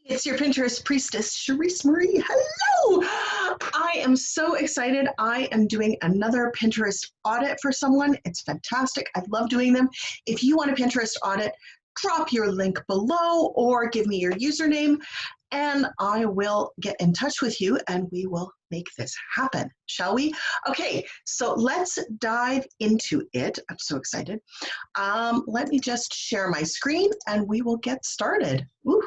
It's your Pinterest priestess, Cherise Marie. Hello! I am so excited. I am doing another Pinterest audit for someone. It's fantastic. I love doing them. If you want a Pinterest audit, drop your link below or give me your username and I will get in touch with you and we will make this happen, shall we? Okay, so let's dive into it. I'm so excited. Let me just share my screen and we will get started. Ooh.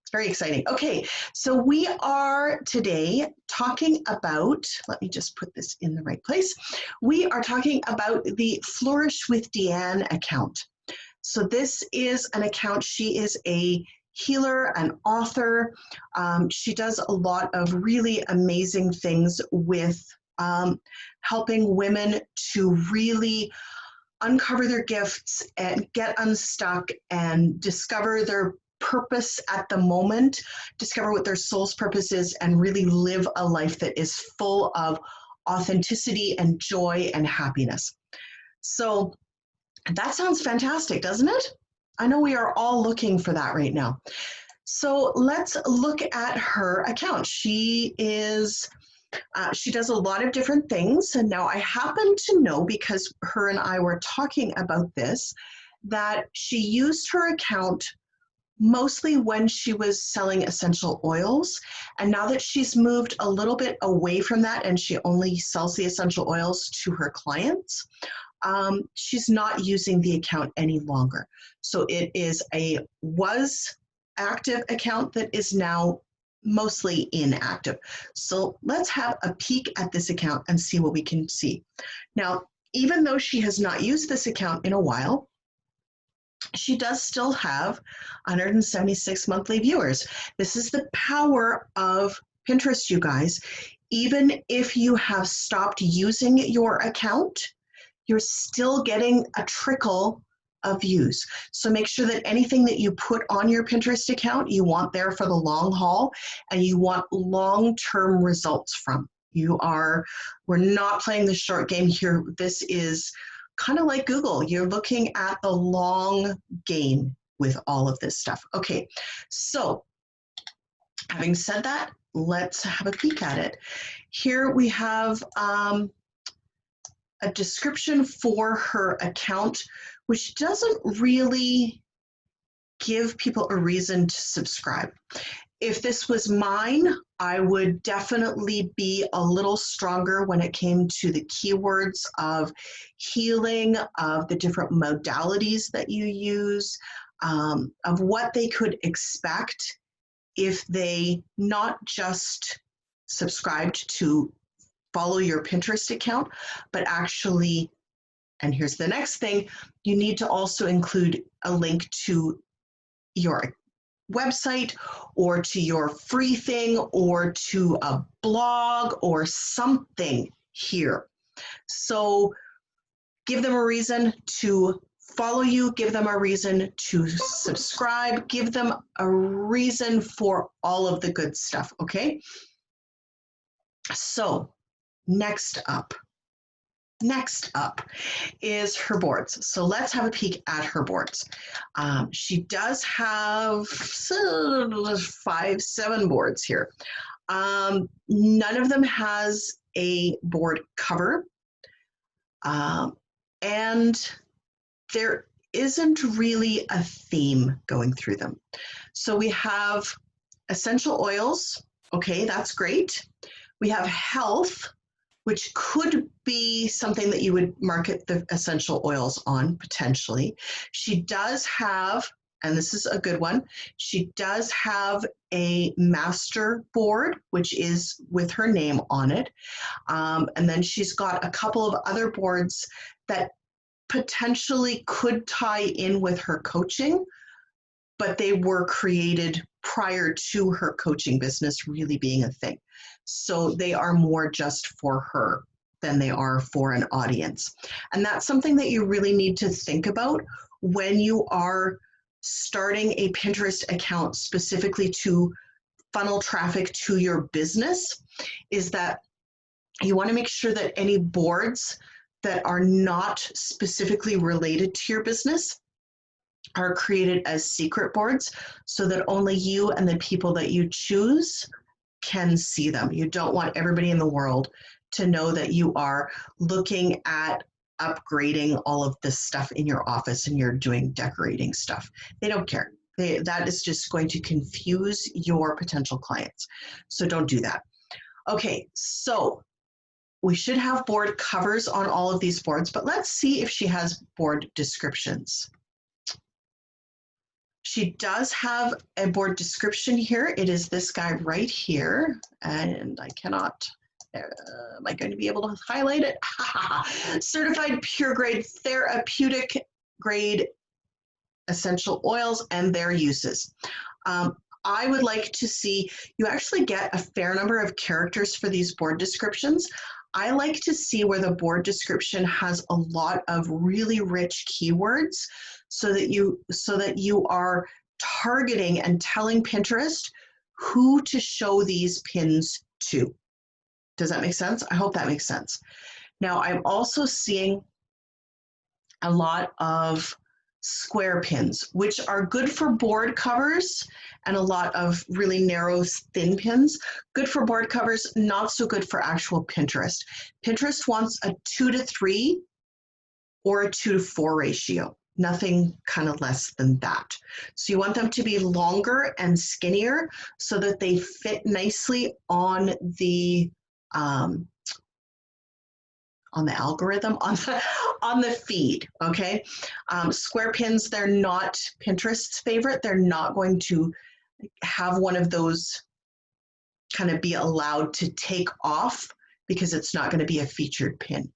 It's very exciting. Okay, so we are today talking about, let me just put this in the right place. We are talking about the Flourish with Deanne account. So this is an account. She is a healer, an author. She does a lot of really amazing things with helping women to really uncover their gifts and get unstuck and discover their purpose at the moment, discover what their soul's purpose is, and really live a life that is full of authenticity and joy and happiness. So that sounds fantastic, doesn't it? I know we are all looking for that right now. So let's look at her account. She does a lot of different things. And now I happen to know, because her and I were talking about this, that she used her account mostly when she was selling essential oils. And now that she's moved a little bit away from that and she only sells the essential oils to her clients, she's not using the account any longer. So it is a was active account that is now mostly inactive. So let's have a peek at this account and see what we can see. Now, even though she has not used this account in a while, she does still have 176 monthly viewers. This is the power of Pinterest, you guys. Even if you have stopped using your account, you're still getting a trickle of views. So make sure that anything that you put on your Pinterest account, you want there for the long haul and you want long-term results from. We're not playing the short game here. This is kind of like Google. You're looking at the long game with all of this stuff. Okay, so having said that, let's have a peek at it. Here we have a description for her account, which doesn't really give people a reason to subscribe. If this was mine, I would definitely be a little stronger when it came to the keywords of healing, of the different modalities that you use, of what they could expect if they not just subscribed to follow your Pinterest account, but actually, and here's the next thing, you need to also include a link to your website or to your free thing or to a blog or something here. So give them a reason to follow you, give them a reason to subscribe, give them a reason for all of the good stuff, okay? So next up is her boards. So let's have a peek at her boards. She does have 7 boards here. None of them has a board cover. And there isn't really a theme going through them. So we have essential oils. Okay, that's great. We have health, which could be something that you would market the essential oils on potentially. She does have, and this is a good one, she does have a master board, which is with her name on it. And then she's got a couple of other boards that potentially could tie in with her coaching, but they were created prior to her coaching business really being a thing. So they are more just for her than they are for an audience. And that's something that you really need to think about when you are starting a Pinterest account specifically to funnel traffic to your business, is that you want to make sure that any boards that are not specifically related to your business are created as secret boards so that only you and the people that you choose can see them. You don't want everybody in the world to know that you are looking at upgrading all of this stuff in your office and you're doing decorating stuff. They don't care. That is just going to confuse your potential clients. So don't do that. Okay, so we should have board covers on all of these boards, but let's see if she has board descriptions. She does have a board description here. It is this guy right here, and I cannot, am I going to be able to highlight it? Certified pure grade therapeutic grade essential oils and their uses. I would like to see, you actually get a fair number of characters for these board descriptions. I like to see where the board description has a lot of really rich keywords so that you are targeting and telling Pinterest who to show these pins to. Does that make sense? I hope that makes sense. Now, I'm also seeing a lot of square pins, which are good for board covers, and a lot of really narrow, thin pins. Good for board covers, not so good for actual Pinterest. Pinterest wants a 2:3 or a 2:4 ratio, nothing kind of less than that. So you want them to be longer and skinnier so that they fit nicely on the algorithm, on the feed, okay? Square pins, they're not Pinterest's favorite. They're not going to have one of those kind of be allowed to take off because it's not going to be a featured pin.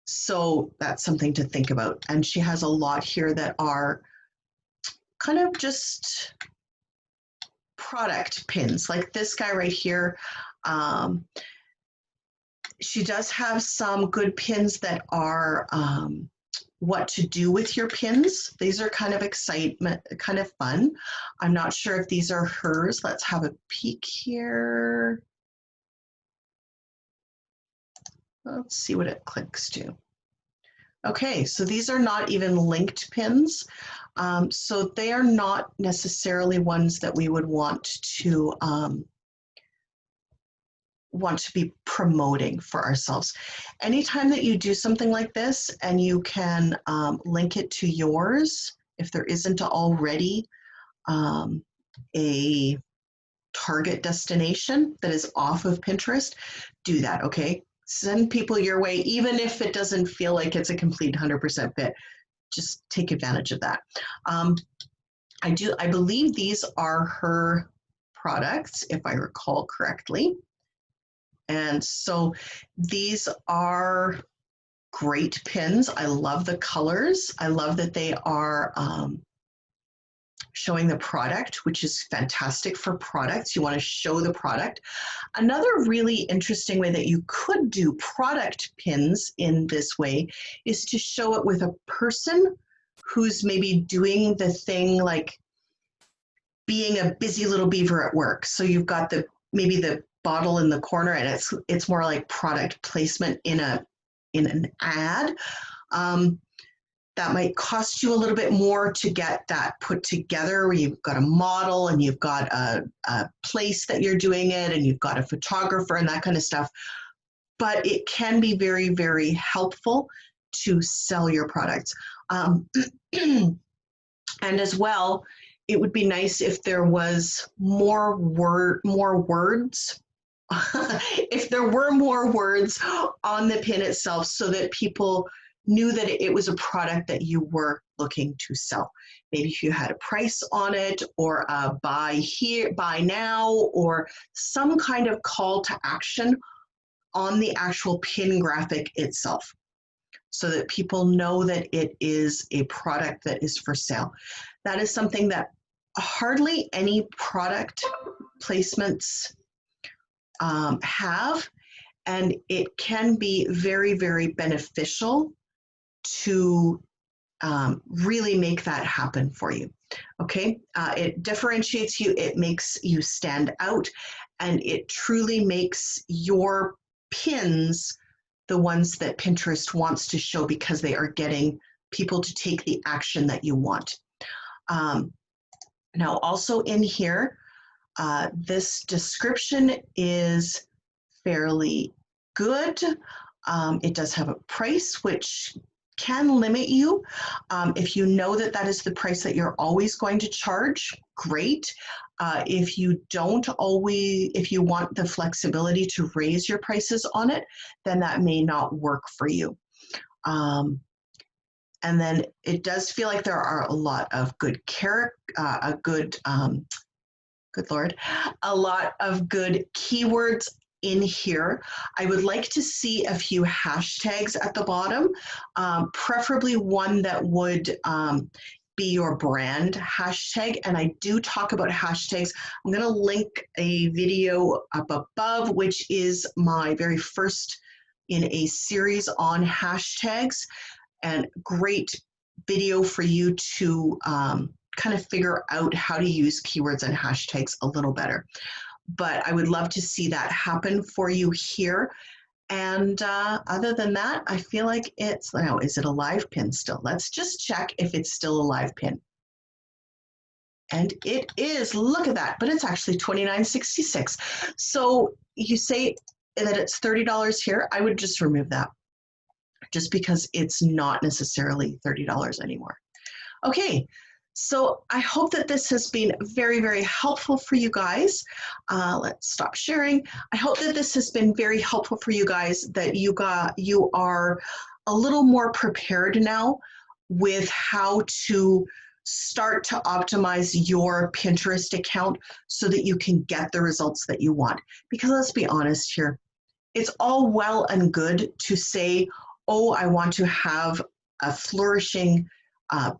So that's something to think about. And she has a lot here that are kind of just product pins, like this guy right here. She does have some good pins that are what to do with your pins. These are kind of excitement, kind of fun. I'm not sure if these are hers. Let's have a peek here. Let's see what it clicks to. Okay, so these are not even linked pins. So they are not necessarily ones that we would want to be promoting for ourselves. Anytime that you do something like this and you can link it to yours, if there isn't already a target destination that is off of Pinterest, do that, okay? Send people your way, even if it doesn't feel like it's a complete 100% fit. Just take advantage of that. I believe these are her products, if I recall correctly. And so these are great pins. I love the colors. I love that they are showing the product, which is fantastic for products. You want to show the product. Another really interesting way that you could do product pins in this way is to show it with a person who's maybe doing the thing like being a busy little beaver at work. So you've got maybe the bottle in the corner, and it's more like product placement in an ad. That might cost you a little bit more to get that put together, where you've got a model and you've got a place that you're doing it and you've got a photographer and that kind of stuff. But it can be very, very helpful to sell your products. And as well, it would be nice if there was more words. If there were more words on the pin itself so that people knew that it was a product that you were looking to sell. Maybe if you had a price on it, or a buy here, buy now, or some kind of call to action on the actual pin graphic itself, so that people know that it is a product that is for sale. That is something that hardly any product placements have, and it can be very, very beneficial to really make that happen for you. Okay, it differentiates you, it makes you stand out, and it truly makes your pins the ones that Pinterest wants to show, because they are getting people to take the action that you want. Now also in here, this description is fairly good. It does have a price, which can limit you. If you know that that is the price that you're always going to charge, great. If you don't always, if you want the flexibility to raise your prices on it, then that may not work for you. And then it does feel like there are a lot of good good Lord, a lot of good keywords in here. I would like to see a few hashtags at the bottom, preferably one that would be your brand hashtag. And I do talk about hashtags. I'm going to link a video up above, which is my very first in a series on hashtags, and great video for you to kind of figure out how to use keywords and hashtags a little better. But I would love to see that happen for you here. And other than that, I feel like it's, now, is it a live pin still? Let's just check if it's still a live pin. And it is, look at that, but it's actually $29.66. So you say that it's $30 here, I would just remove that, just because it's not necessarily $30 anymore. Okay, so I hope that this has been very, very helpful for you guys. Let's stop sharing. I hope that this has been very helpful for you guys, that you are a little more prepared now with how to start to optimize your Pinterest account so that you can get the results that you want. Because let's be honest here, it's all well and good to say, oh, I want to have a flourishing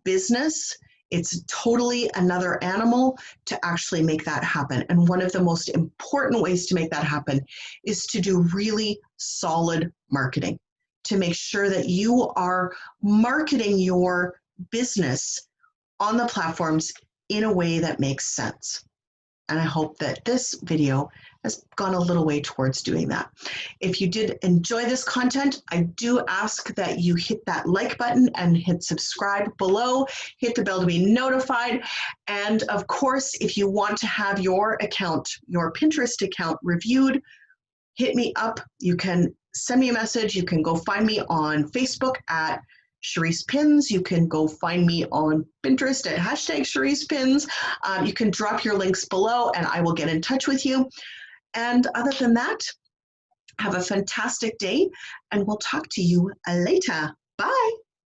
business. It's totally another animal to actually make that happen. And one of the most important ways to make that happen is to do really solid marketing, to make sure that you are marketing your business on the platforms in a way that makes sense. And I hope that this video has gone a little way towards doing that. If you did enjoy this content, I do ask that you hit that like button and hit subscribe below, hit the bell to be notified. And of course, if you want to have your account, your Pinterest account reviewed, hit me up. You can send me a message. You can go find me on Facebook at sherissepins. You can go find me on Pinterest at #sherissepins. You can drop your links below and I will get in touch with you. And other than that, have a fantastic day and we'll talk to you later. Bye.